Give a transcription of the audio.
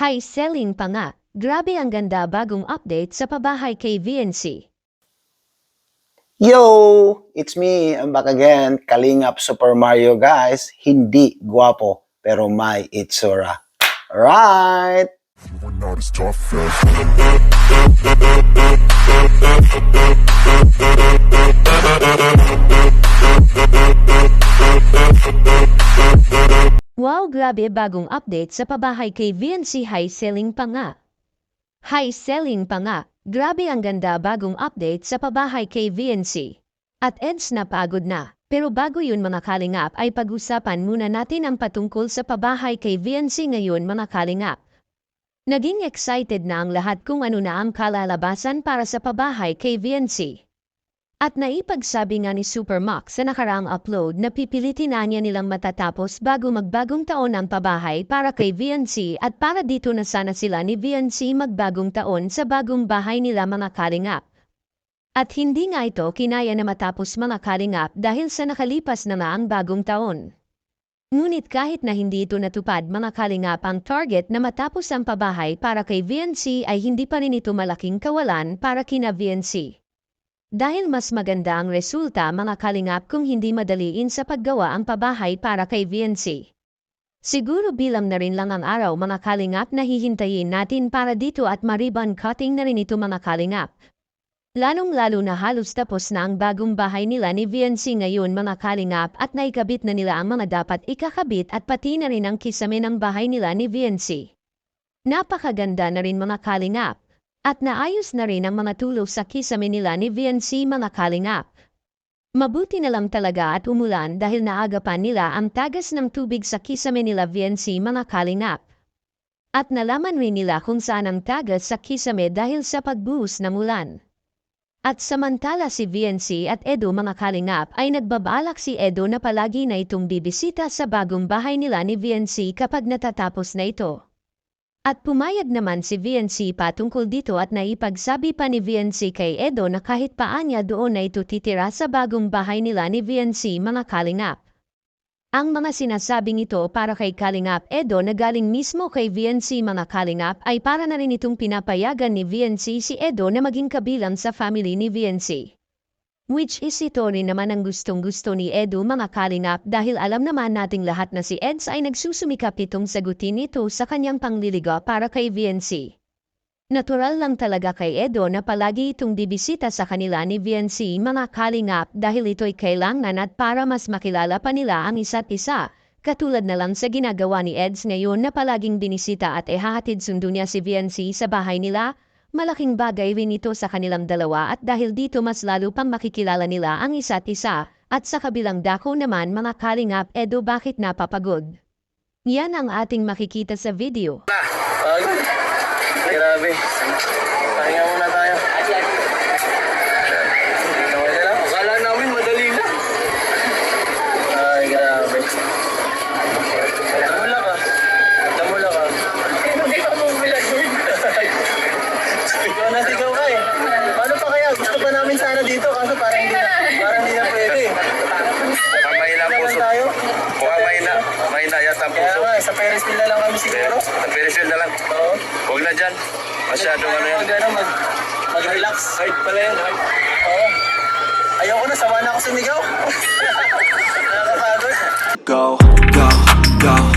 High selling pa nga. Grabe ang ganda bagong update sa pabahay kay VNC. Yo! It's me, I'm back again. Kalingap Super Mario guys. Hindi guwapo, pero may itsura. Alright! Wow, grabe bagong update sa pabahay kay VNC. High selling pa nga. High selling pa nga. Grabe ang ganda bagong update sa pabahay kay VNC. At EDS na pagod na. Pero bago yun mga kalingap ay pag-usapan muna natin ang patungkol sa pabahay kay VNC ngayon mga kalingap. Naging excited na ang lahat kung ano na ang kalalabasan para sa pabahay kay VNC. At naipagsabi nga ni Supermax sa nakaraang upload na pipilitin na niya nilang matatapos bago magbagong taon ang pabahay para kay VNC at para dito na sana sila ni VNC magbagong taon sa bagong bahay nila mga kalingap. At hindi nga ito kinaya na matapos mga kalingap dahil sa nakalipas na ang bagong taon. Ngunit kahit na hindi ito natupad mga kalingap ang target na matapos ang pabahay para kay VNC ay hindi pa rin ito malaking kawalan para kina VNC. Dahil mas maganda ang resulta mga kalingap kung hindi madaliin sa paggawa ang pabahay para kay VNC. Siguro bilang na rin lang ang araw mga kalingap na hihintayin natin para dito at ma-ribbon cutting na rin ito mga kalingap. Lalong-lalo na halos tapos na ang bagong bahay nila ni VNC ngayon mga kalingap at naikabit na nila ang mga dapat ikakabit at pati na rin ang kisame ng bahay nila ni VNC. Napakaganda na rin mga kalingap. At naayos na rin ang mga tulo sa kisame nila ni VNC mga kalingap. Mabuti na lang talaga at umulan dahil naagapan nila ang tagas ng tubig sa kisame nila VNC mga kalingap. At nalaman rin nila kung saan ang tagas sa kisame dahil sa pagbuhos ng ulan. At samantala si VNC at Edo mga kalingap ay nagbabalak si Edo na palagi na itong bibisita sa bagong bahay nila ni VNC kapag natatapos na ito. At pumayag naman si VNC patungkol dito at naipagsabi pa ni VNC kay Edo na kahit paanya doon na ito titira sa bagong bahay nila ni VNC mga kalingap. Ang mga sinasabing ito para kay Kalingap Edo na galing mismo kay VNC mga kalingap ay para na rin itong pinapayagan ni VNC si Edo na maging kabilang sa family ni VNC. Which is ito rin naman ang gustong-gusto ni Edo mga kalingap dahil alam naman nating lahat na si Eds ay nagsusumikap itong sagutin ito sa kanyang pangliligaw para kay VNC. Natural lang talaga kay Edo na palagi itong bibisita sa kanila ni VNC mga kalingap dahil ito'y kailangan at para mas makilala pa nila ang isa't isa. Katulad na lang sa ginagawa ni Eds ngayon na palaging binisita at ihahatid sundo niya si VNC sa bahay nila. Malaking bagay rin ito sa kanilang dalawa at dahil dito mas lalo pang makikilala nila ang isa't isa at sa kabilang dako naman mga kalingap Edo bakit napapagod. Yan ang ating makikita sa video. Grabe. Pahinga muna tayo. Akala namin madali na. Ay, grabe. Tamula ka. Tamula ka. Hindi ka mumilag yun. Ikaw na sigaw ka eh. Paano pa kaya? Gusto pa namin sana dito kaso parang hindi na pwede. Mahina puso. Mahina yata ang puso. Kaya nga, sa Ferris wheel na lang kami siguro. Sa Ferris wheel na lang. Oo. Huwag na dyan. Masyadong ano yan. Mag-relax. Height pala yan. Oo. Ayoko na, sama na ako sumigaw. Nakakapagod. Go, go, go.